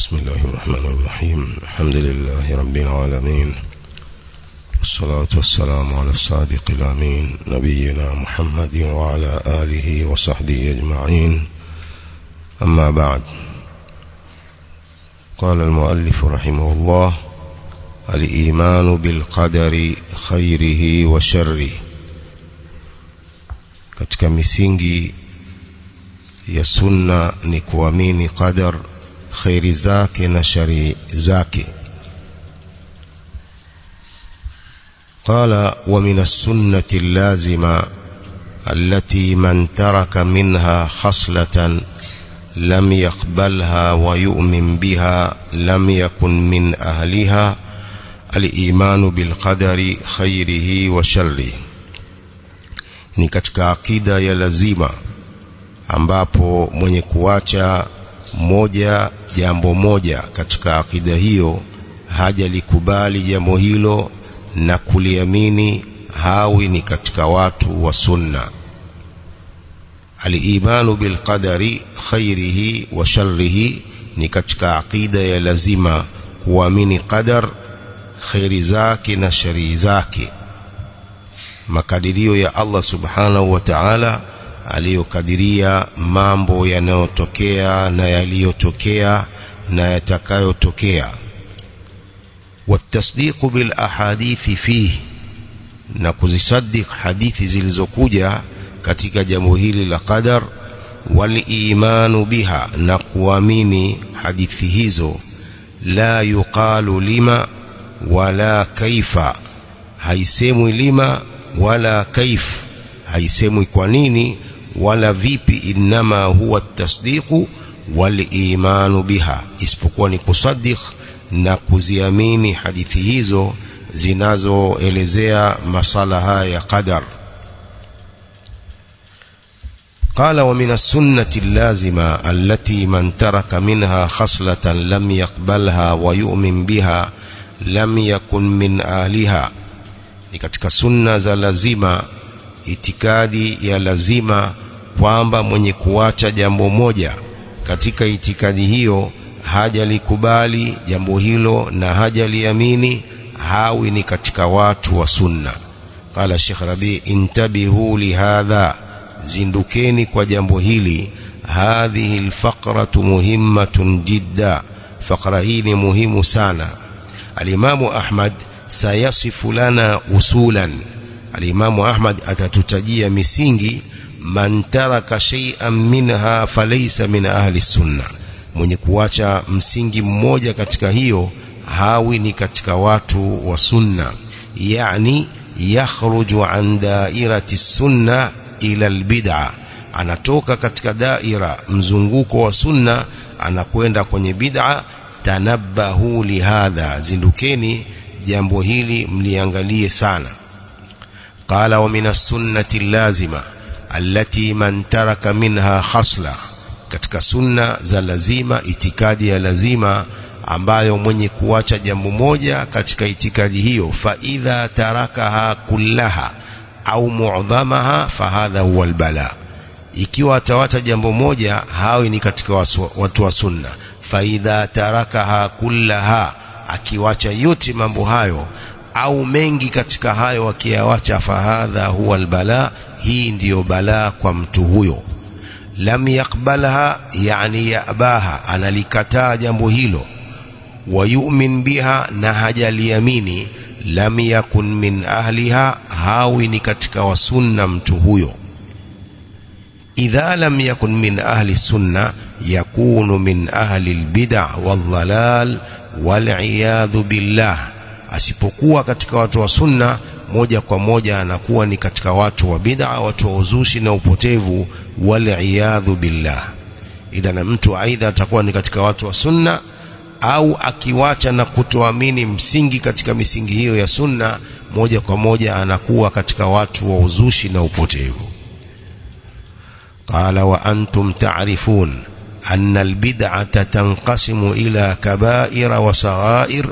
بسم الله الرحمن الرحيم. الحمد لله رب العالمين، والصلاة والسلام على الصادق الأمين نبينا محمد وعلى آله وصحبه أجمعين. أما بعد، قال المؤلف رحمه الله: الإيمان بالقدر خيره وشره. Katika misingi ya sunna ni kuamini qadar, khairi zake na shari zake. قال: ومن السنة اللازمة التي من ترك منها خصلة لم يقبلها ويؤمن بها لم يكن من أهلها الإيمان بالقدر خيره وشره. Ni katika akida ya lazima ambapo mwenye kuacha jambo moja katika akida hiyo hajalikubali jambo hilo na kuliamini, hawi ni katika watu wa sunna. Al-imanu bil qadari khairihi wa sharrihi ni katika akida ya lazima kuamini qadar, khairi zake na shari zake. Makadirio ya Allah subhanahu wa ta'ala aliyokadiria mambo yanayotokea na yaliyotokea na yatakayotokea. Watasdiqu bil ahadithi fihi, na kuzisaddiq hadithi zilizokuja katika jambo hili la qadar. Wal imanu biha, na kuamini hadithi hizo. La yuqalu lima wala kaifa, haisemwi lima wala kaif, haisemwi kwa nini wala vipi. Inma huwa tasdiqu wal imanu biha, isipokuwa ni kusaddiq na kuziamini hadithi hizo zinazoelezea masala haya ya qadar. قال: ومن السنة اللازمة التي من ترك منها خصلة لم يقبلها ويؤمن بها لم يكن من أهلها. Ni katika sunna za lazima, itikadi ya lazima, kwamba mwenye kuacha jambo moja katika itikadi hiyo hajalikubali jambo hilo na hajaliamini, hawi ni katika watu wa sunna. Qala Sheikh Rabi: intabihu lihadha, zindukeni kwa jambo hili. Hadhihi alfaqratu muhimmatun jidda, faqra hii ni muhimu sana. Alimamu Ahmad sayasifu lana usulan, alimamu Ahmad atatutajia misingi. Man taraka shay'an minha falaysa min ahli sunna, mwenye kuacha msingi mmoja katika hiyo hawi ni katika watu wa sunna. Yani yakhruju an dairati sunna ila albid'a, anatoka katika daira mzunguko wa sunna anakwenda kwenye bid'a. Tanabbahu lihadha, zindukeni jambo hili mliangalie sana. Qala: wa minas sunnati lazima allati man taraka minha khasla, katika sunna za lazima, itikadi ya lazima ambayo mwenye kuacha jambo moja katika itikadi hiyo, fa idha tarakaha kullaha au mu'dhamaha fahadha huwa albala. Ikiwa atawacha jambo moja, hawi ni katika watu wa sunna. Fa idha tarakaha kullaha, akiwacha yote mambo hayo au mengi katika hayo akiyawacha, fahadha huwa albala, hii ndiyo balaa kwa mtu huyo. Lam yakbalha, yani yabaha, analikataa jambo hilo. Wa yu'min biha, na hajaliamini. Lam yakun min ahliha, hawi ni katika wasunna mtu huyo. Idha lam yakun min ahli sunna yakunu min ahli albid'a wadhalal wal'iyadhu billah, asipokuwa katika watu wa sunna moja kwa moja anakuwa ni katika watu wa bid'a, watu wa uzushi na upotevu. Wal'iyadhu billah, idha mtu aidha atakuwa ni katika watu wa sunna au akiwacha na kutoamini msingi katika misingi hiyo ya sunna, moja kwa moja anakuwa katika watu wa uzushi na upotevu. Qala: wa antum ta'rifun anna albid'ata tanqasimu ila kaba'ira wa saghair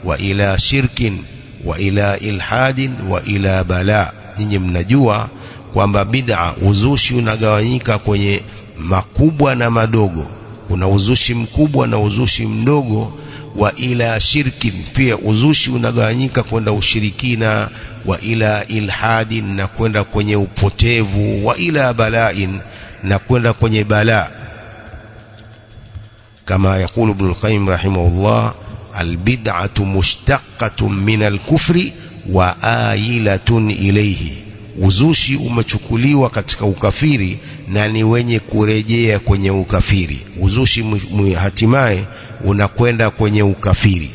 wa ila shirkin wa ila ilhadin wa ila bala. Ninyi mnajua kwamba bid'a, uzushi, unagawanyika kwenye makubwa na madogo, kuna uzushi mkubwa na uzushi mdogo. Wa ila shirkin, pia uzushi unagawanyika kwenda ushirikina. Wa ila ilhadin, na kwenda kwenye upotevu. Wa ila balain, na kwenda kwenye balaa. Kama yakulu Ibn al-Qayyim rahimahullah, albid'atu mushtaqatun min al-kufri wa ailatun ilayhi. Uzushi umechukuliwa katika ukafiri na ni wenye kurejea kwenye ukafiri. Uzushi hatimaye unakwenda kwenye ukafiri.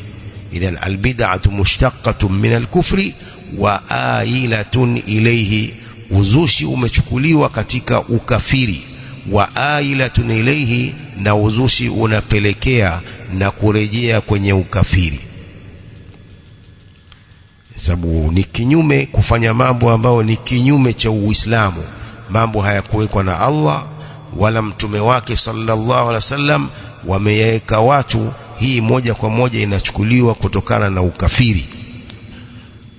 Idhan albid'atu mushtaqatun min al-kufri wa ailatun ilayhi. Uzushi umechukuliwa katika ukafiri. Wa ailatun ilayhi, na uzushi unapelekea na kurejea kwenye ukafiri. Sababu ni kinyume kufanya mambo ambayo ni kinyume cha Uislamu. Mambo hayakuwekwa na Allah wala mtume wake sallallahu alaihi wasallam, wameyaweka watu. Hii moja kwa moja inachukuliwa kutokana na ukafiri.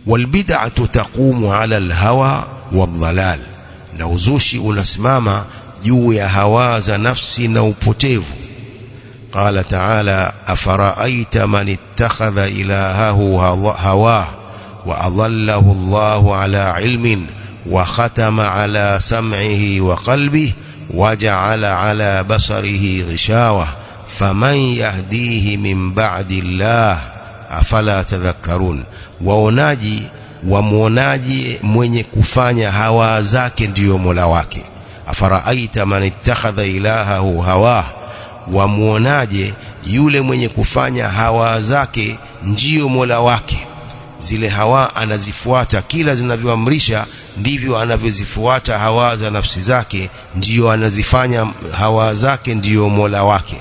Walbid'atu taqumu ala alhawa wadhalal, na uzushi unasimama juu ya hawa za nafsi na upotevu. Qala ta'ala, afara'aita man ittakhadha ilahahu hawah wa adallahu Allahu ala ilmin wa khatama ala sam'ihi wa qalbihi wa ja'ala ala basarihi ghishawa faman yahdihi min ba'di Allah afala tadhakkarun. Waonaji wamuonaji mwenye kufanya hawa zake ndiyo Mola wake. Afaraaita man ittakhadha ilahahu hawa, wamuonaje yule mwenye kufanya hawa zake ndiyo Mola wake. Zile hawa anazifuata, kila zinavyoamrisha ndivyo anavyozifuata hawa za nafsi zake, ndiyo anazifanya hawa zake ndiyo Mola wake.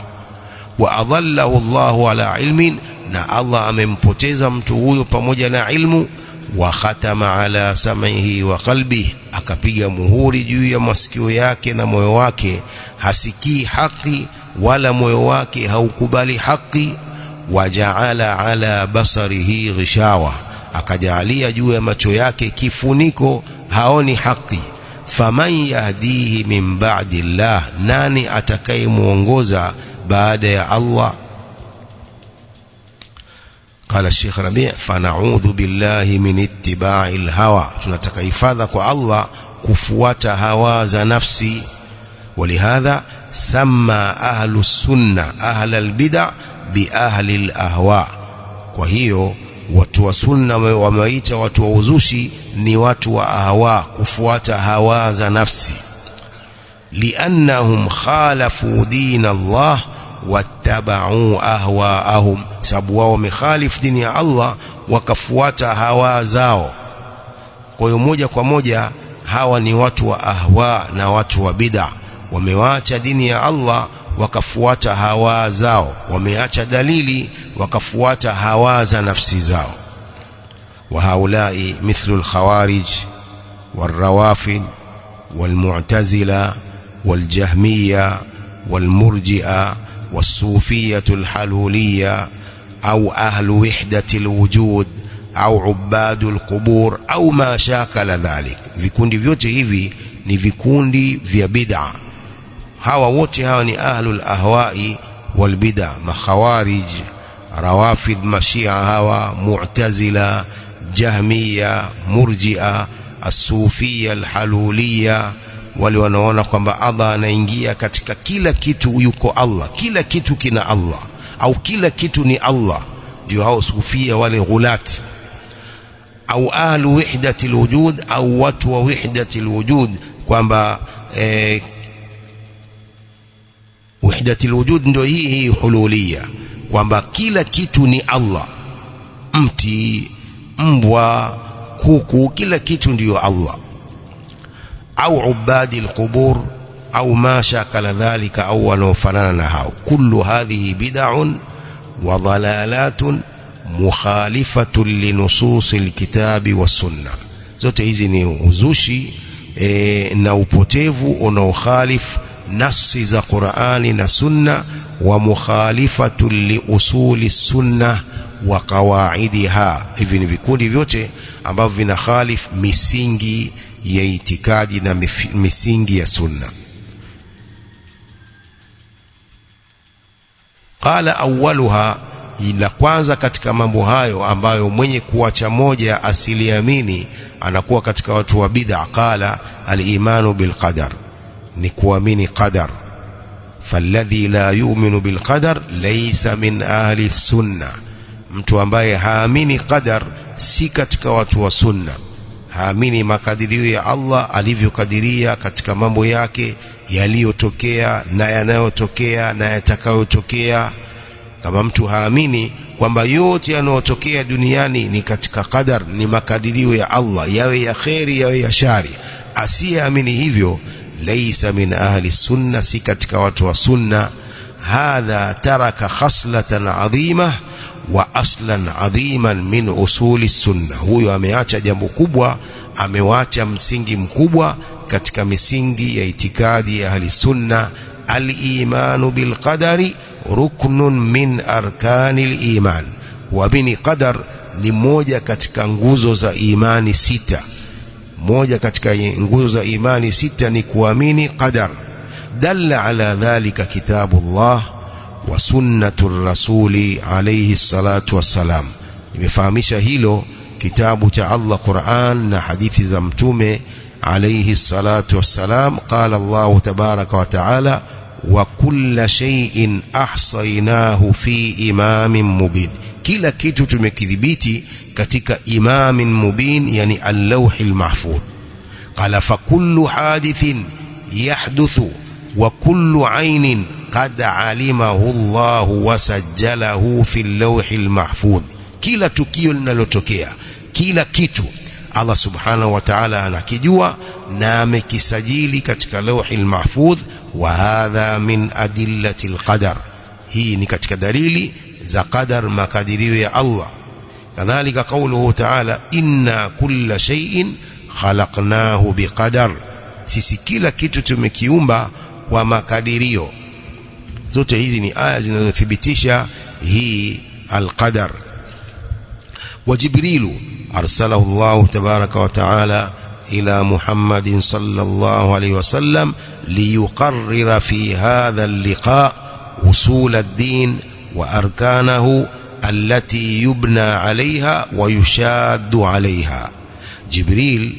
Wa adallahu Allahu ala ilmin, na Allah amempoteza mtu huyo pamoja na ilmu. Wa khatama ala sam'ihi wa qalbihi, akapiga muhuri juu ya masikio yake na moyo wake, hasikii haki wala moyo wake haukubali haki. Wa ja'ala ala basarihi ghishawa, akajalia juu ya macho yake kifuniko, haoni haki. Faman yahdihi min ba'di Allah, nani atakayemuongoza baada ya Allah? قال الشيخ ربيع فنعوذ بالله من اتباع الهوى, tunataka hifadha kwa Allah kufuata hawa za nafsi. ولهذا سمى أهل السنة أهل البدع بأهل الأهواء. kwa hiyo watu wa sunna wameita watu wa uzushi ni watu wa ahwa, kufuata hawa za nafsi. لأنهم خالفوا دين الله wattaba'u ahwaahum, sababu wao wamekhalif dini ya Allah wakafuata hawa zao. Kwa hiyo moja kwa moja hawa ni watu wa ahwa na watu wa bid'a. Wameacha dini ya Allah wakafuata hawa zao, wameacha dalili wakafuata hawa za nafsi zao. Wa haulai mithlu al-khawarij wal-rawafid wal-mu'tazila wal-jahmiyya wal-murji'a والصوفية الحلولية أو أهل وحدة الوجود أو عباد القبور أو ما شاكل ذلك. vikundi vyote hivi ni vikundi vya bid'a. hawa wote hawa ni ahlul ahwa'i wal bid'a, makhawarij, rawafid, mashia, hawa mu'tazila, jahmiya, murji'a, as-sufiyya al-haluliyya, wale wanaona kwamba Allah anaingia katika kila kitu, yuko Allah, kila kitu kina Allah au kila kitu ni Allah. Ndio hao sufia wale ghulati. Au ahlu wihdati alwujud, au watu wa wihdati alwujud, kwamba wihdati alwujud ndio hii hululia, kwamba kila kitu ni Allah, mti, mbwa, kuku, kila kitu ndio Allah. au ubadi alqubur au ma shakala dhalika, au wanaofanana na hao. kullu hadhihi bid'un wa dhalalatun mukhalifatun linusus alkitabi was-sunnah. zote hizi ni uzushi na upotevu unaokhalifu nasi za Qur'ani na Sunna, wa mukhalifatun li usuli sunna wa qawaidiha. hivi ni vikundi vyote ambavyo vinakhalifu misingi ya itikadi na misingi ya sunna. Qala awwaluha, ila kwanza katika mambo hayo ambayo mwenye kuacha moja asiliamini anakuwa katika watu wa bid'a. Qala al-imanu bil qadar, ni kuamini qadar. Falladhi la yu'minu bil qadar laysa min ahli sunna, mtu ambaye haamini qadar si katika watu wa sunna. Haamini makadirio ya Allah alivyokadiria katika mambo yake yaliyotokea na yanayotokea na yatakayotokea. Kama mtu haamini kwamba yote yanayotokea duniani ni katika qadar, ni makadirio ya Allah, yawe ya khairi yawe ya shari, asiyeamini hivyo, laysa min ahli sunna, si katika watu wa sunna. Hadha taraka khaslatan adhima wa aslan adhiman min usuli sunna, huyo ameacha jambo kubwa, amewacha msingi mkubwa katika misingi ya itikadi ya ahli sunna. Al-imanu bil qadari ruknun min arkanil iman, kuamini qadar ni moja katika nguzo za imani sita. Moja katika nguzo za imani sita ni kuamini qadar. Dalla ala dhalika kitabullah wa sunnatur rasuli alayhi salatu wassalam, imefahamisha hilo kitabu cha Allah Qur'an na hadithi za mtume alayhi salatu wassalam. Qala Allah tabaraka wa taala wa kulla shay'in ahsaynahu fi imamin mubin, kila kitu tumekidhibiti katika imamin mubin, yani al-lawhil mahfudh. Qala fa kullu hadithin yahduthu wa kullu aynin qad alimahu Allah wa sajjalahu fi al-lawhil mahfudh, kila tukio linalotokea, kila kitu Allah subhanahu wa ta'ala anakijua na amekisajili katika lawhil mahfudh. Wa hadha min adillati al-qadar, hii ni katika dalili za qadar, makadirio ya Allah. Kadhalika qawluhu ta'ala inna kulla shay'in khalaqnahu biqadar, sisi kila kitu tumekiumba kwa makadirio. Zote hizi ni aya zinazothibitisha hii al-qadar. Wa Jibrilu arsalahu Allah tabaraka wa ta'ala ila Muhammadin sallallahu alayhi wasallam liyuqarrira fi hadha al-liqa usul ad-din wa arkanahu allati yubna alayha wa yushaddu alayha. Jibril,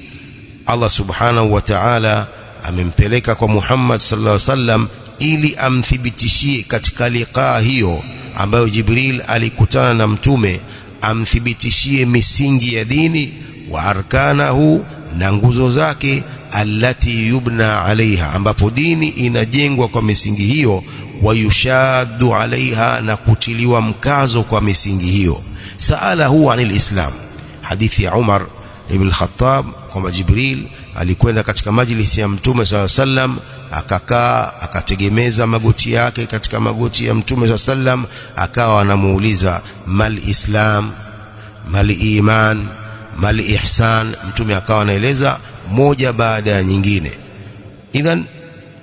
Allah subhanahu wa ta'ala amempeleka kwa Muhammad sallallahu alayhi wasallam ili amthibitishie katika liqa hiyo ambayo Jibril alikutana na mtume, amthibitishie misingi ya dini, wa arkanahu, na nguzo zake, allati yubna alaiha, ambapo dini inajengwa kwa misingi hiyo, wa yushaddu alaiha, na kutiliwa mkazo kwa misingi hiyo. Saalahu anil islam, hadithi ya Umar ibn al-Khattab kwamba Jibril alikwenda katika majlisi ya mtume sallallahu alaihi wasallam, akakaa akategemeza magoti yake katika magoti ya mtume sallallahu alaihi wasallam, akawa anamuuliza mal islam, mal iman, mal ihsan. Mtume akawa anaeleza moja baada ya nyingine. Idhan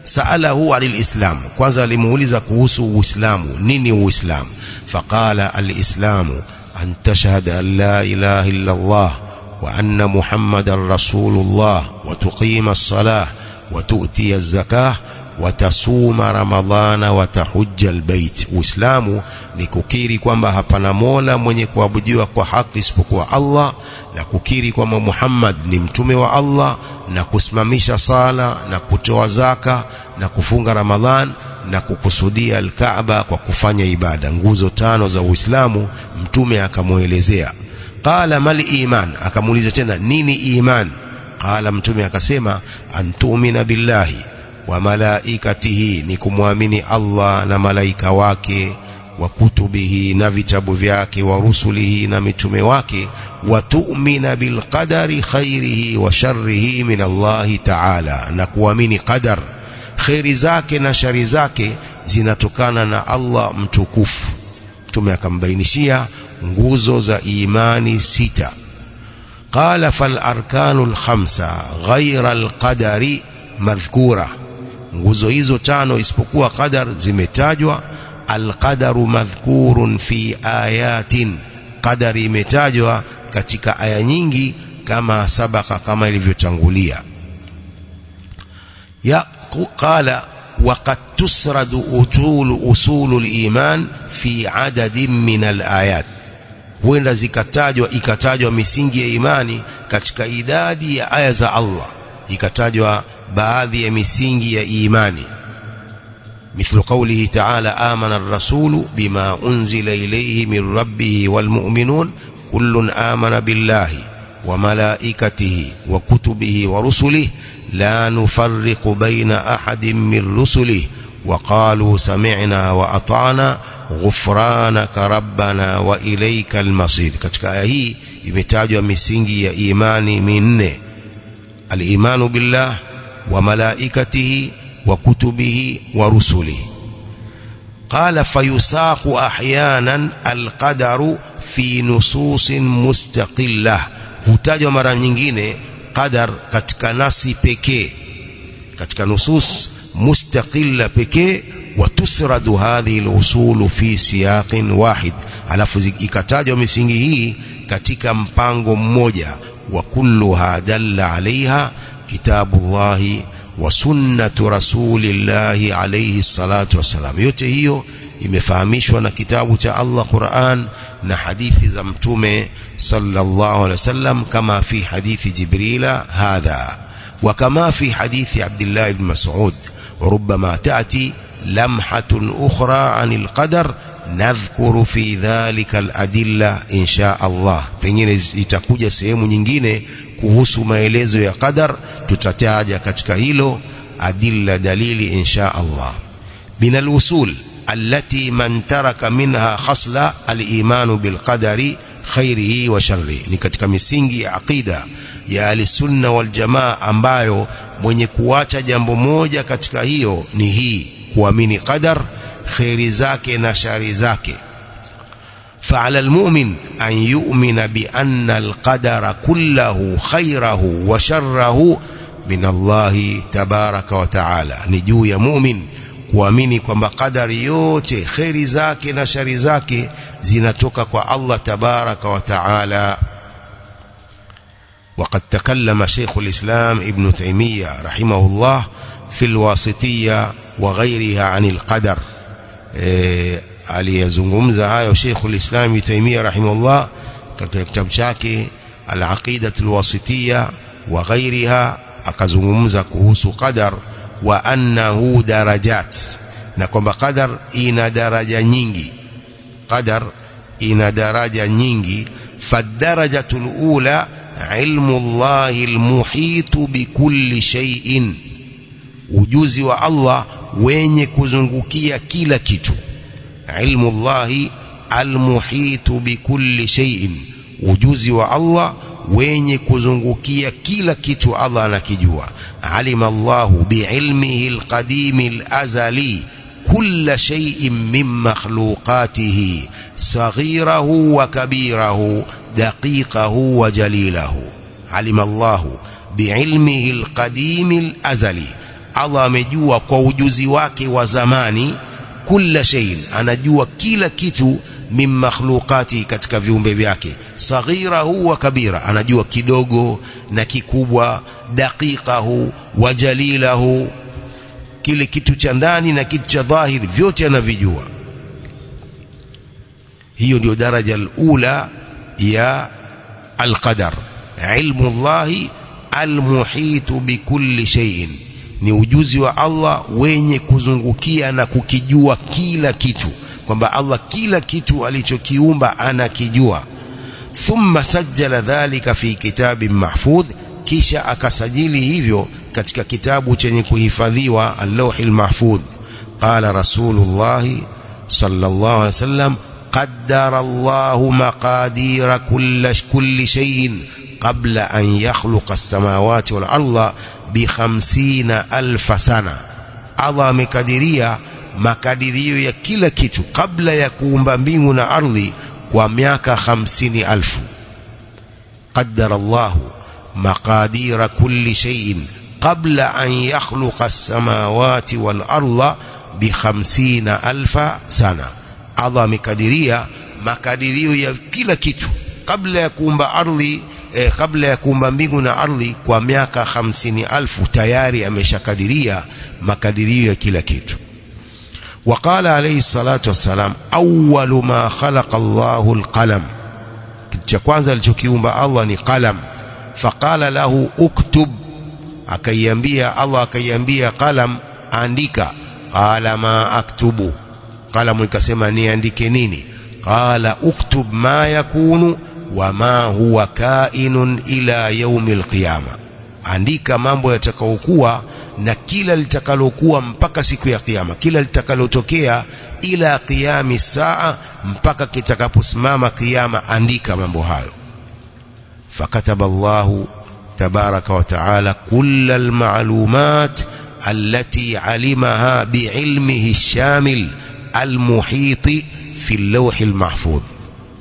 saalahu anil islam, kwanza alimuuliza kuhusu uislamu, nini uislamu? Faqala al-islamu an tashhada an la ilaha illa Allah wa anna Muhammadan rasulullah wa tuqima as-salah wa tu'ti az-zakah wa tasuma ramadhana wa tahujja al-bait. Uislamu ni kukiri kwamba hapana mola mwenye kuabudiwa kwa haki isipokuwa Allah, na kukiri kwamba Muhammad ni mtume wa Allah, na kusimamisha sala na kutoa zaka na kufunga Ramadhan na kukusudia al-Kaaba kwa kufanya ibada. Nguzo tano za Uislamu mtume akamuelezea. Qala mal iman, akamuuliza tena nini iman? Qala, mtume akasema antu'mina billahi wa malaikatihi, ni kumwamini Allah na malaika wake, wa kutubihi, na vitabu vyake, wa rusulihi, na mitume wake, wa tu'mina bil qadari khairihi wa sharrihi min Allah ta'ala, na kuamini qadar, khairi zake na shari zake zinatokana na Allah mtukufu. Mtume akambainishia nguzo za imani sita. Qala fal arkanul khamsa ghayra al qadari madhkura, nguzo hizo tano isipokuwa qadar zimetajwa. Al qadaru madhkurun fi ayatin, qadari imetajwa katika aya nyingi kama sabaka, kama ilivyotangulia. Ya qala وقد تسرد أصول الإيمان في عدد من الآيات. huenda ikatajwa misingi ya imani katika idadi ya aya za Allah, ikatajwa baadhi ya misingi ya imani. مثل قوله تعالى آمن الرسول بما أنزل إليه من ربه والمؤمنون كل آمن بالله وملائكته وكتبه ورسله لا نفرق بين أحد من رسله وقالوا سمعنا وأطعنا غفرانك ربنا وإليك المصير. katika aya hii imetajwa misingi ya imani minne: al-imanu billah wa malaikatihi wa kutubihi wa rusulihi. قال فيساق أحيانا القدر في نصوص مستقلة. hutajwa mara nyingine qadar katika nasi pekee, katika nusus mustaqilla pekee. وتسرد هذه الأصول في سياق واحد. alafu ikatajwa misingi hii katika mpango mmoja. وكلها دل عليها كتاب الله وسنة رسول الله عليه الصلاة والسلام. yote hiyo imefahamishwa na kitabu cha Allah Qur'an na hadithi za mtume sallallahu alaihi wasallam, kama fi hadithi Jibril hadha wa kama fi hadithi Abdullah ibn Mas'ud. وربما تأتي لمحة أخرى عن القدر نذكر في ذلك الأدلة إن شاء الله. pengine itakuja sehemu nyingine kuhusu maelezo ya qadar, tutataja katika hilo adilla dalili insha Allah. min al-usul allati man taraka minha khasla al-iman bil qadari khairihi wa sharrihi. ni katika misingi ya aqida ya al-sunna wal jamaa ambayo mwenye kuacha jambo moja katika hiyo ni hii, kuamini qadar, khairi zake na shari zake. فعلى المؤمن أن يؤمن بأن القدر كله خيره وشره من الله تبارك وتعالى. نجو يا مؤمن kuamini kwamba qadari yote khairi zake na shari zake zinatoka kwa Allah tabaraka wa taala. وقد تكلم شيخ الإسلام ابن تيمية رحمه الله في الواسطية وغيرها عن القدر. aliyazungumza hayo Sheikhul Islam Ibn Taymiyyah rahimahullah katika kitabu chake Al-Aqida Al-Wasitiyya wa ghairiha, akazungumza kuhusu qadar wa annahu darajat, na kwamba qadar ina daraja nyingi. qadar ina daraja nyingi. fadarajatul ula ilmu Allahi al-muhitu bikulli shay'in, ujuzi wa Allah wenye kuzungukia kila kitu. ilmu Allahi al-muhitu bikulli shay'in, ujuzi wa Allah wenye kuzungukia kila kitu Allah anakijua. alima Allahu biilmihi al-qadimi al-azali kulla shay'in min makhluqatihi saghirahu wa kabirahu daqiqahu wa jalilahu. alima Allahu biilmihi al-qadimi al-azali, Allah amejua kwa ujuzi wake wa zamani. kulla shay'in, anajua kila kitu. min makhluqati, katika viumbe vyake. saghirahu wa kabira, anajua kidogo na kikubwa. daqiqahu wa jalilahu, kile kitu cha ndani na kitu cha dhahiri vyote anavijua. hiyo ndio daraja al-ula ya al-qadar. ilmu Allahi al-muhitu bikulli shay'in, ni ujuzi wa Allah wenye kuzungukia na kukijua kila kitu, kwamba Allah kila kitu alichokiumba anakijua. thumma sajjala dhalika fi kitabin mahfudh, kisha akasajili hivyo katika kitabu chenye kuhifadhiwa al-lawhil mahfudh. qala rasulullah sallallahu alaihi wasallam qaddara Allahu maqadira kulli shay'in qabla an yakhluqa as-samawati wal arda bi50,000 sana. Allah amekadiria makadirio ya kila kitu kabla ya kuumba mbingu na ardhi kwa miaka 50,000. qaddara Allahu maqadira kulli shay'in qabla an yakhluqa as-samawati wal arda bi50,000 sana. Allah amekadiria makadirio ya kila kitu kabla ya kuumba ardhi, kabla ya kuumba mbingu na ardhi kwa miaka 50,000 tayari ameshakadiria makadirio ya kila kitu. وقال عليه الصلاة والسلام أول ما خلق الله القلم, cha kwanza alichokiumba Allah ni qalam. Faqala lahu uktub, Allah akaiambia qalam, andika. Qala ma aktubu, qalam ikasema niandike nini? Qala uktub ma yakunu wa ma huwa kainun ila yaumil qiyama, andika mambo yatakayokuwa na kila litakalokuwa mpaka siku ya kiyama, kila litakalotokea ila qiyami saa, mpaka kitakaposimama kiyama, andika mambo hayo. Fakataba Allahu tabaraka wa taala kull almalumat allati alimaha biilmihi shamil almuhiti fi al-lawh al-mahfudh.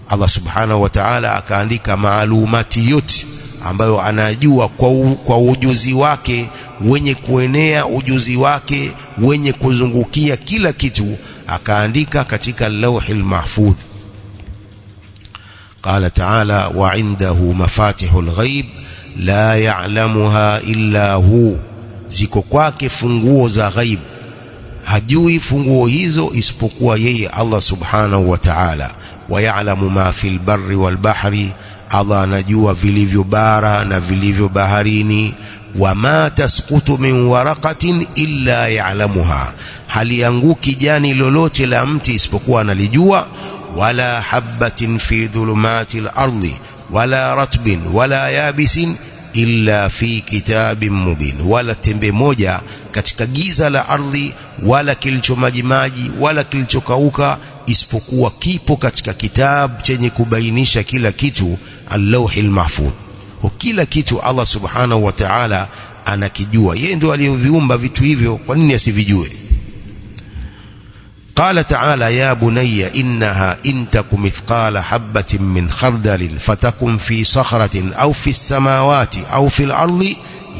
Allah subhanahu wa ta'ala akaandika maalumati yote ambayo anajua kwa ujuzi wake wenye kuenea, ujuzi wake wenye kuzungukia kila kitu, akaandika katika al-lawh al-mahfudh. Qala ta'ala wa 'indahu mafatihul ghaib la ya'lamuha illa hu, ziko kwake funguo za ghaib, hajui funguo hizo isipokuwa yeye Allah subhanahu wa ta'ala. Wa ya'lamu ma fil barri wal bahri, Allah anajua vilivyo bara na vilivyo baharini. Wa ma tasqutu min waraqatin illa ya'lamuha, halianguki jani lolote la mti isipokuwa analijua. Wala habatin fi dhulumatil ardi wala ratbin wala yabisin illa fi kitabin mubin, wala tembe moja katika giza la ardhi, wala kilicho majimaji wala kilichokauka, isipokuwa kipo katika kitabu chenye kubainisha kila kitu, al-lawhil mahfudh. Kila kitu Allah subhanahu wa ta'ala anakijua, yeye ndio aliyoviumba vitu hivyo, kwa nini asivijue? قال تعالى يا بني إنها إن تك مثقال حبة من خردل فتكن في صخرة أو في السماوات أو في الأرض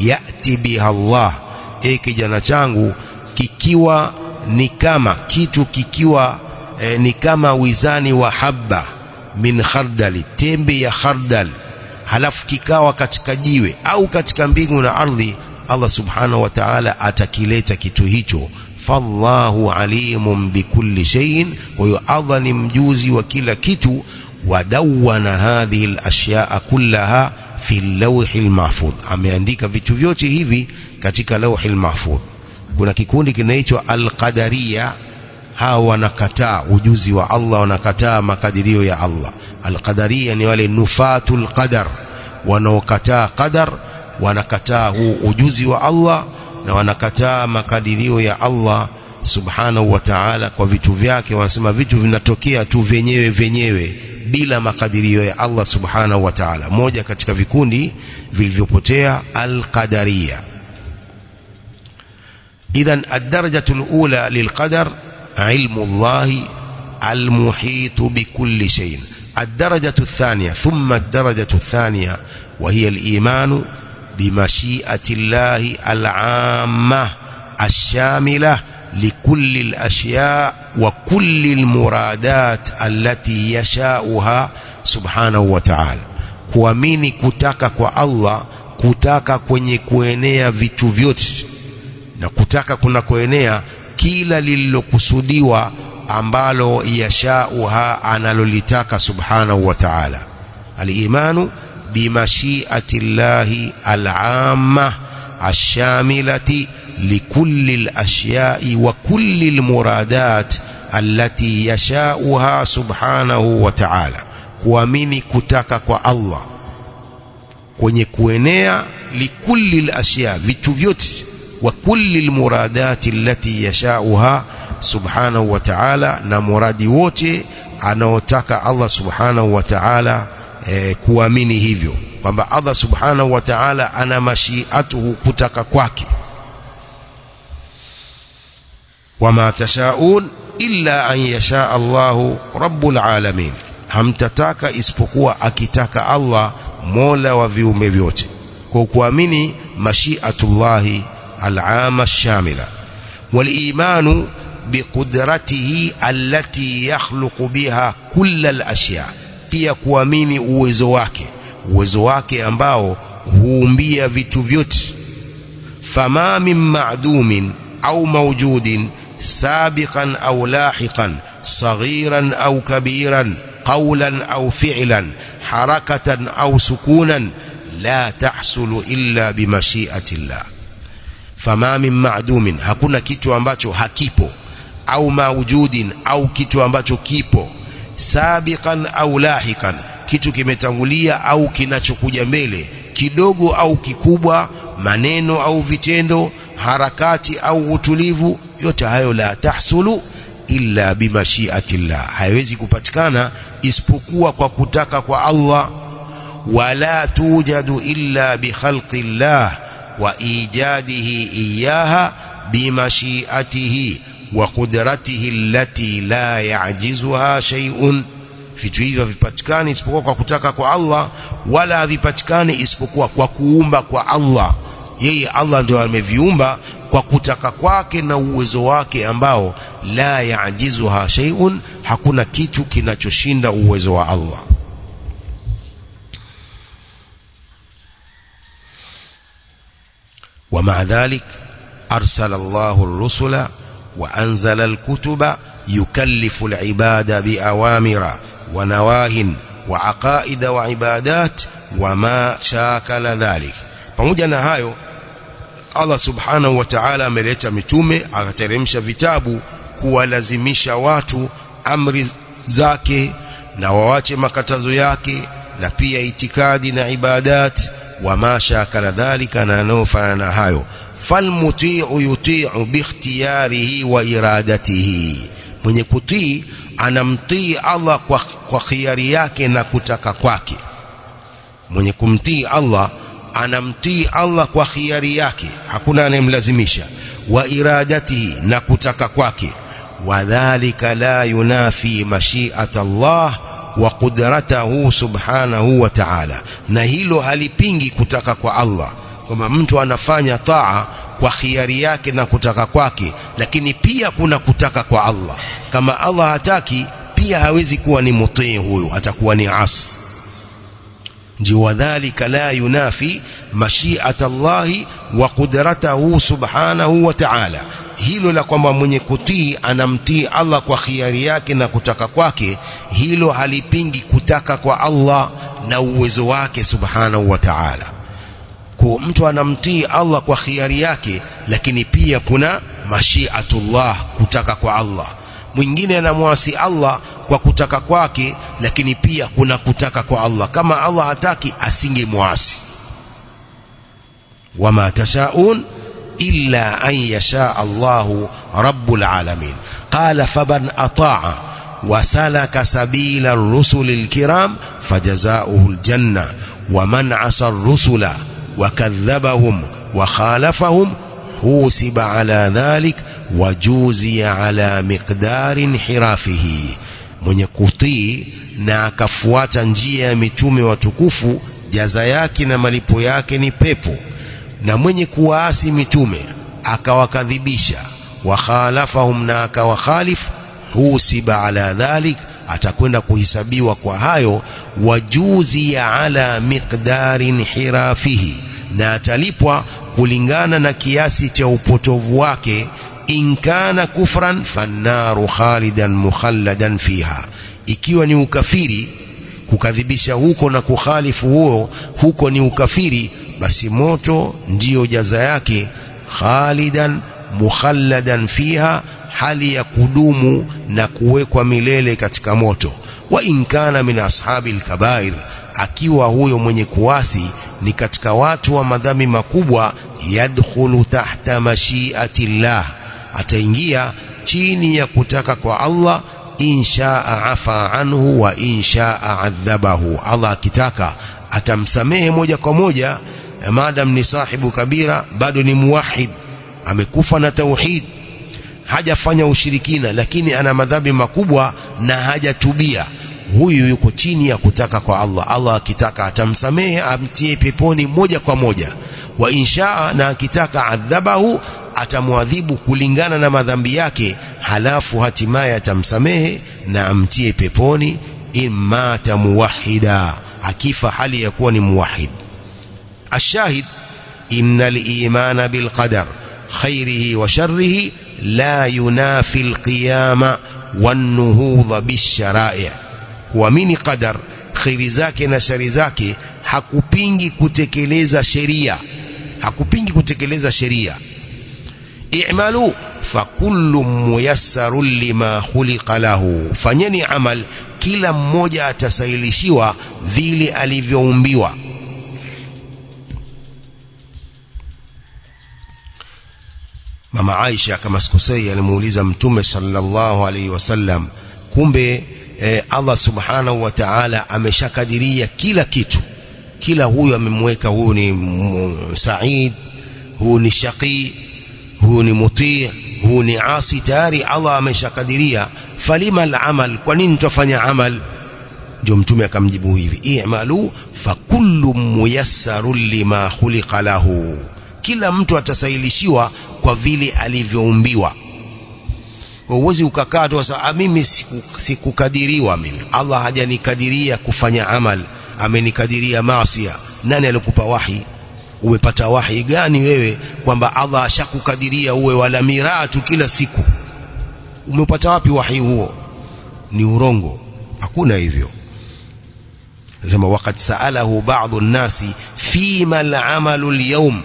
يأتي بها الله. kijana changu, kikiwa ni kama kitu, kikiwa ni kama wizani wa habba min khardali, tembe ya khardal, halafu kikawa katika jiwe au katika mbingu na ardhi, Allah subhanahu wa ta'ala atakileta kitu hicho. Fallahu alimun bikulli shay'in, wa hiyo Allah ni mjuzi wa kila kitu. Wadawwana hadhihi al-ashya'a kullaha fi al-lawhil mahfudh, ameandika vitu vyote hivi katika lawhil mahfudh. Kuna kikundi kinaitwa al-qadariyya, hawa wanakataa ujuzi wa Allah, wanakataa makadirio ya Allah. Al-qadariyya ni wale nufatul qadar, wanaokataa qadar, wanakataa huu ujuzi wa Allah na wanakataa makadirio ya Allah subhanahu wa ta'ala kwa vitu vyake. Wanasema vitu vinatokea tu venyewe bila makadirio ya Allah subhanahu wa ta'ala. Moja katika vikundi vilivyopotea al-qadariyya. Idhan ad-darajatu al-ula lil-qadar ilmu Allah al-muhit bikulli shay'in. Ad-darajatu ath-thaniya thumma ad-darajatu ath-thaniya wa hiya al-iman بمشيئة الله العامة الشاملة لكل الأشياء وكل المرادات التي يشاؤها سبحانه وتعالى. kuamini kutaka kwa Allah, kutaka kwenye kuenea vitu vyote, na kutaka kuna kuenea kila lililokusudiwa ambalo yashauha, analolitaka subhanahu wa ta'ala. Al-imanu بمشيئة الله العامة الشاملة لكل الأشياء وكل المرادات التي يشاؤها سبحانه وتعالى. kuamini kutaka kwa Allah kwenye kuenea likulli al-ashya, vitu vyote, wa kulli al-muradat allati yashauha subhanahu wa ta'ala, na muradi wote anaotaka Allah subhanahu wa ta'ala. Kuamini hivyo kwamba Allah subhanahu wa ta'ala ana mashiatuhu, kutaka kwake. Wama tashaun illa an yasha Allahu rabbul alamin, hamtataka isipokuwa akitaka Allah mola wa viumbe vyote. Kwa kuamini mashiatullahi al-amma ash-shamila. Wal imanu biqudratihi allati yakhluqu biha kull al-ashya, pia kuamini uwezo wake ambao huumbia vitu vyote. Fama min ma'dumin أو موجود سابقا أو لاحقا صغيرا أو كبيرا قولا أو فعلا حركة أو سكونا لا تحصل إلا بمشيئة الله. فما من معدوم hakuna kitu ambacho hakipo, au mawjudin au kitu ambacho kipo, sabiqan au lahiqan kitu kimetangulia au kinachokuja mbele, kidogo au kikubwa, maneno au vitendo, harakati au utulivu, yote hayo la tahsulu illa bimashiatillah, haiwezi kupatikana isipokuwa kwa kutaka kwa Allah. Wala tujadu illa bikhalqillah wa ijadihi iyaha bimashiatihi wa qudratihi allati la ya'jizuha shay'un. Vitu hivyo havipatikani isipokuwa kwa kutaka kwa Allah, wala havipatikani isipokuwa kwa kuumba kwa Allah. Yeye Allah ndio ameviumba kwa kutaka kwake na uwezo wake ambao la ya'jizuha shay'un, hakuna kitu kinachoshinda uwezo wa Allah. ومع ذلك أرسل الله الرسل وأنزل الكتب يكلف العباد بأوامر ونواه وعقائد وعبادات وما شاكل ذلك. pamoja na hayo Allah subhanahu wa ta'ala ameleta mitume, akateremsha vitabu kuwalazimisha watu amri zake na waache makatazo yake, na pia itikadi na ibadat wama shakala dhalika, na anaofanana hayo. Falmuti'u yuti'u bikhtiyarihi wa iradatihi, mwenye kutii anamtii Allah kwa khiari yake na kutaka kwake. Mwenye kumtii Allah anamtii Allah kwa khiari yake, hakuna anayemlazimisha, wa iradatihi, na kutaka kwake. Wadhalika la yunafi mashi'ata Allah wa qudratahu subhanahu wa ta'ala, na hilo halipingi kutaka kwa Allah, kwamba mtu anafanya taa kwa khiari yake na kutaka kwake, lakini pia kuna kutaka kwa Allah. Kama Allah hataki, pia hawezi kuwa ni mutii, huyo atakuwa ni asi. ndio wadhalika la yunafi mashi'ata Allahi wa qudratahu subhanahu wa ta'ala. Hilo la kwamba mwenye kutii anamtii Allah kwa khiari yake na kutaka kwake, hilo halipingi kutaka kwa Allah na uwezo wake subhanahu wa ta'ala. Kwa mtu anamtii Allah kwa khiari yake, lakini pia kuna mashi'atullah, kutaka kwa Allah. Mwingine anamwasi Allah kwa kutaka kwake, lakini pia kuna kutaka kwa Allah. Kama Allah hataki, asingemwasi. wama tashaun illa an yasha Allahu rabbul alamin. Qala faman ata'a wa salaka sabila ar-rusul al-kiram fajazaohu al-janna, wa man 'asa ar-rusula wa kadhabahum wa khalafahum husiba ala dhalik wa juziya ala miqdarin hirafihi. Mwenye kutii na akafuata njia ya mitume watukufu, jaza yake na malipo yake ni pepo. Na mwenye kuwaasi mitume akawakadhibisha, wa khalafahum, na akawakhalif, husiba ala dhalik, atakwenda kuhisabiwa kwa hayo, wajuzi ya ala miqdarin hirafihi, na atalipwa kulingana na kiasi cha upotovu wake. In kana kufran fannaru khalidan mukhalladan fiha, ikiwa ni ukafiri, kukadhibisha huko na kukhalifu huko ni ukafiri, basi moto ndiyo jaza yake, khalidan mukhalladan fiha, hali ya kudumu na kuwekwa milele katika moto. Wa in kana min ashabil kabair, akiwa huyo mwenye kuasi ni katika watu wa madhambi makubwa, yadkhulu tahta mashiatillah, ataingia chini ya kutaka kwa Allah. Inshaa afa anhu wa inshaa adhabahu, Allah akitaka atamsamehe moja kwa moja, maadam ni sahibu kabira, bado ni muwahid, amekufa na tauhid, hajafanya ushirikina, lakini ana madhambi makubwa na hajatubia. Huyu yuko chini ya kutaka kwa Allah. Allah akitaka atamsamehe, amtie peponi moja kwa moja. Wa inshaa, na akitaka adhabahu, atamuadhibu kulingana na madhambi yake, halafu hatimaye atamsamehe na amtie peponi. Imma tamuwahida, akifa hali ya kuwa ni muwahid. Ashahid, innal imana bil qadar خيره وشره لا ينافي القيام والنهوض بالشرائع. kuamini qadar khairi zake na shari zake hakupingi kutekeleza sheria, hakupingi kutekeleza sheria. i'malu fakullu muyassarun lima khuliqa lahu, fanyeni amal, kila mmoja atasahilishiwa vile alivyoumbiwa. Mama Aisha kama sikosei alimuuliza Mtume sallallahu alaihi wasallam, kumbe Allah subhanahu wa ta'ala ameshakadiria kila kitu, kila huyu amemweka, huyu ni Said, huyu ni Shaqi, huyu ni Mutii, huyu ni Asi, tayari Allah ameshakadiria. Falima al-amal, kwa nini tutafanya amal? Ndio Mtume akamjibu hivi, i'malu fakullu muyassarun lima khuliqa lahu, kila mtu atasahilishiwa kwa vile alivyoumbiwa. Uwezi ukakaa tu sasa, mimi sikukadiriwa, mimi Allah hajanikadiria kufanya amal, amenikadiria maasi. Nani alikupa wahi? Umepata wahi gani wewe kwamba Allah ashakukadiria uwe wala miratu kila siku? Umepata wapi wahi huo? Ni urongo, hakuna hivyo. Nasema waqad sa'alahu ba'dhu an-nasi fima al-amalu al-yawm,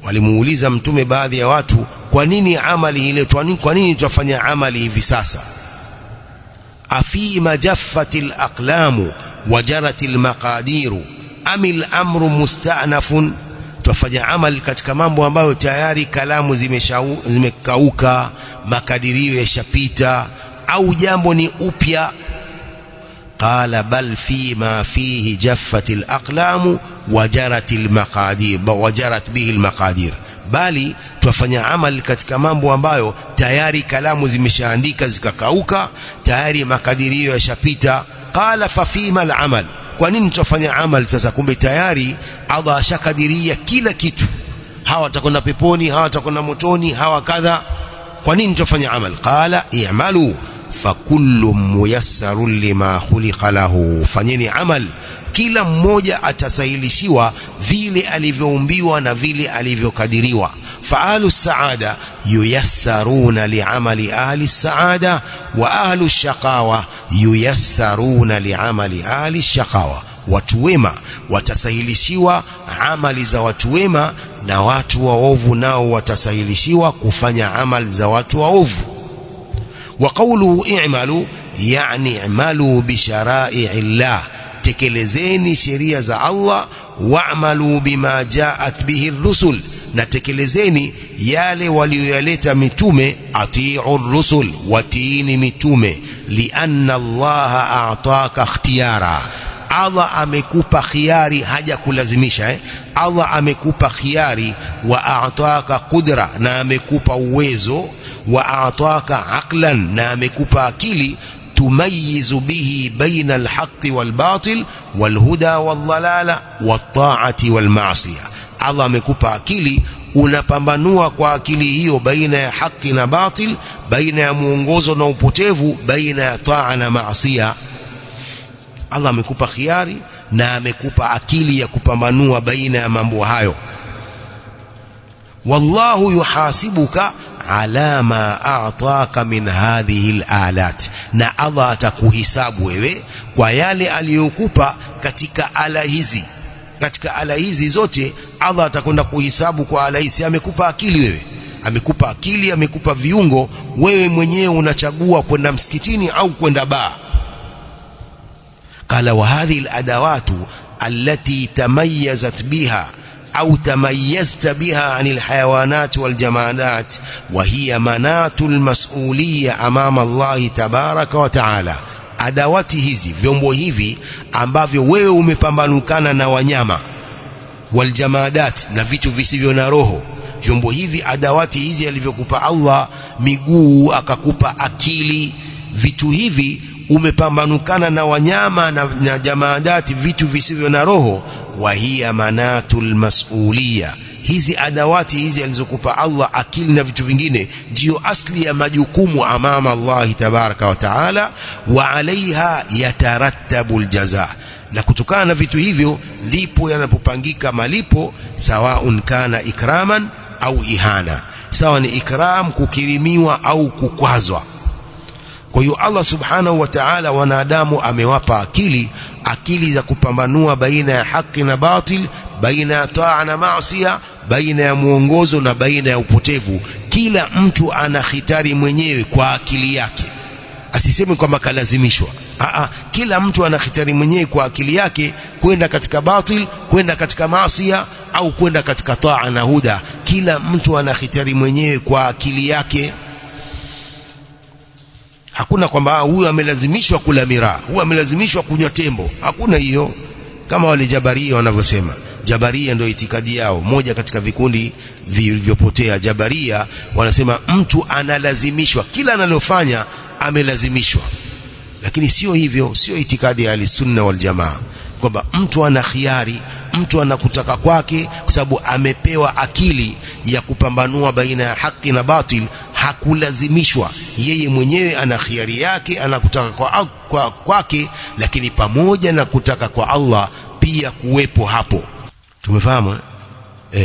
walimuuliza Mtume baadhi ya watu, kwa nini amali ile, kwa nini tutafanya amali hivi sasa? Afima jaffatil aqlamu wajaratil maqadiru amil amru musta'nafun, tutafanya amali katika mambo ambayo tayari kalamu zimekauka, makadirio yashapita, au jambo ni upya? Qala bal fima fihi jaffatil aqlamu wajaratil maqadir, wajarat bihi almaqadir, bali twafanya amali katika mambo ambayo tayari kalamu zimeshaandika zikakauka, tayari makadirio yashapita. Qala fa fima al-amal, kwa nini twafanya amal sasa? Kumbe tayari Allah ashakadiria kila kitu, hawa watakwenda peponi, hawa watakwenda motoni, hawa kadha. Kwa nini twafanya amal? Qala i'malu fakullu muyassarun lima khuliqa lahu, fanyeni amal, kila mmoja atasahilishiwa vile alivyoumbiwa na vile alivyokadiriwa. فأهل السعادة ييسرون لعمل أهل السعادة وأهل الشقاوة ييسرون لعمل أهل الشقاوة. watu wema watasahilishiwa amali za watu wema, na watu waovu nao watasahilishiwa kufanya amali za watu waovu. وقوله اعملوا يعني اعملوا بشرائع الله, tekelezeni sheria za Allah. wa'malu bima ja'at bihi ar-rusul, na tekelezeni yale walioyaleta mitume. atii'u ar-rusul, watiini mitume. lianna Allah a'taka ikhtiyara, Allah amekupa khiari, haja kulazimisha. Allah amekupa khiari. wa a'taka qudra, na amekupa uwezo. wa a'taka aqlan, na amekupa akili. tumayizu bihi baina alhaqqi walbatil walhuda waldhalala wattaati walmaasiya, Allah amekupa akili, unapambanua kwa akili hiyo baina ya haki na batil, baina ya muongozo na upotevu, baina ya taa na maasiya. Allah amekupa khiari na amekupa akili ya kupambanua baina ya mambo hayo. wallahu yuhasibuka ala ma a'taka min hadhihi al-alat, na Allah atakuhisabu wewe kwa yale aliyokupa katika ala hizi. Katika ala hizi zote Allah atakwenda kuhisabu kwa ala hizi. Amekupa akili wewe, amekupa akili, amekupa viungo, wewe mwenyewe unachagua kwenda msikitini au kwenda baa. Qala wa hadhihi al-adawatu allati tamayyazat biha أو تميزت بها عن الحيوانات والجمادات وهي منات المسؤولية أمام الله تبارك وتعالى. adawati hizi, vyombo hivi ambavyo wewe umepambanukana na wanyama, waljamadat, na vitu visivyo na roho, vyombo hivi, adawati hizi alivyokupa Allah, miguu, akakupa akili, vitu hivi umepambanukana na wanyama na jamadati, vitu visivyo na roho. wa hiya manatul mas'uliyya, hizi adawati hizi alizokupa Allah, akili na vitu vingine, ndio asli ya majukumu amama Allah tabaraka wa taala. wa alaiha yatarattabu aljaza, na kutokana na vitu hivyo lipo yanapopangika malipo. sawaun kana ikraman au ihana. Sawa ni ikram, kukirimiwa au kukwazwa. Kwa hiyo Allah subhanahu wa ta'ala wanadamu amewapa akili za kupambanua baina ya haki na batil, baina ya taa na maasiya, baina ya muongozo na baina ya upotevu. Kila mtu ana khitari mwenyewe kwa akili yake, asiseme kwamba kalazimishwa. Kila mtu ana khitari mwenyewe kwa akili yake kwenda katika batil, kwenda katika maasiya au kwenda katika taa na huda. Kila mtu ana khitari mwenyewe kwa akili yake. Hakuna kwamba huyu amelazimishwa kula miraa, huyu amelazimishwa kunywa tembo. Hakuna hiyo, kama wale Jabaria wanavyosema. Jabaria ndio itikadi yao, moja katika vikundi vilivyopotea. Jabaria wanasema mtu analazimishwa, kila analofanya amelazimishwa. Lakini sio hivyo, sio itikadi ya Ahlusunna wal Jamaa, kwamba mtu ana khiari, mtu anakutaka kwake, kwa sababu amepewa akili ya kupambanua baina ya haki na batil. Hakulazimishwa, yeye mwenyewe ana khiari yake, anakutaka kwake, lakini pamoja na kutaka kwa Allah pia kuwepo hapo. Tumefahamu?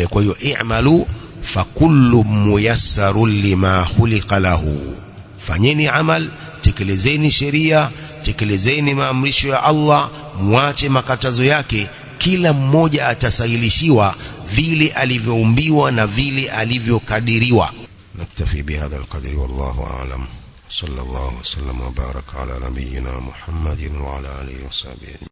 Kwa hiyo i'malu fakullu muyassarun lima khuliqa lahu, fanyeni amal, tekelezeni sheria, tekelezeni maamrisho ya Allah, muache makatazo yake. Kila mmoja atasahilishiwa vile alivyoumbiwa na vile alivyokadiriwa. Naktafi bihadha alqadri, wallahu a'lam. Sallallahu wasallam wa baraka ala nabiyyina Muhammadin wa ala alihi wa sahbihi.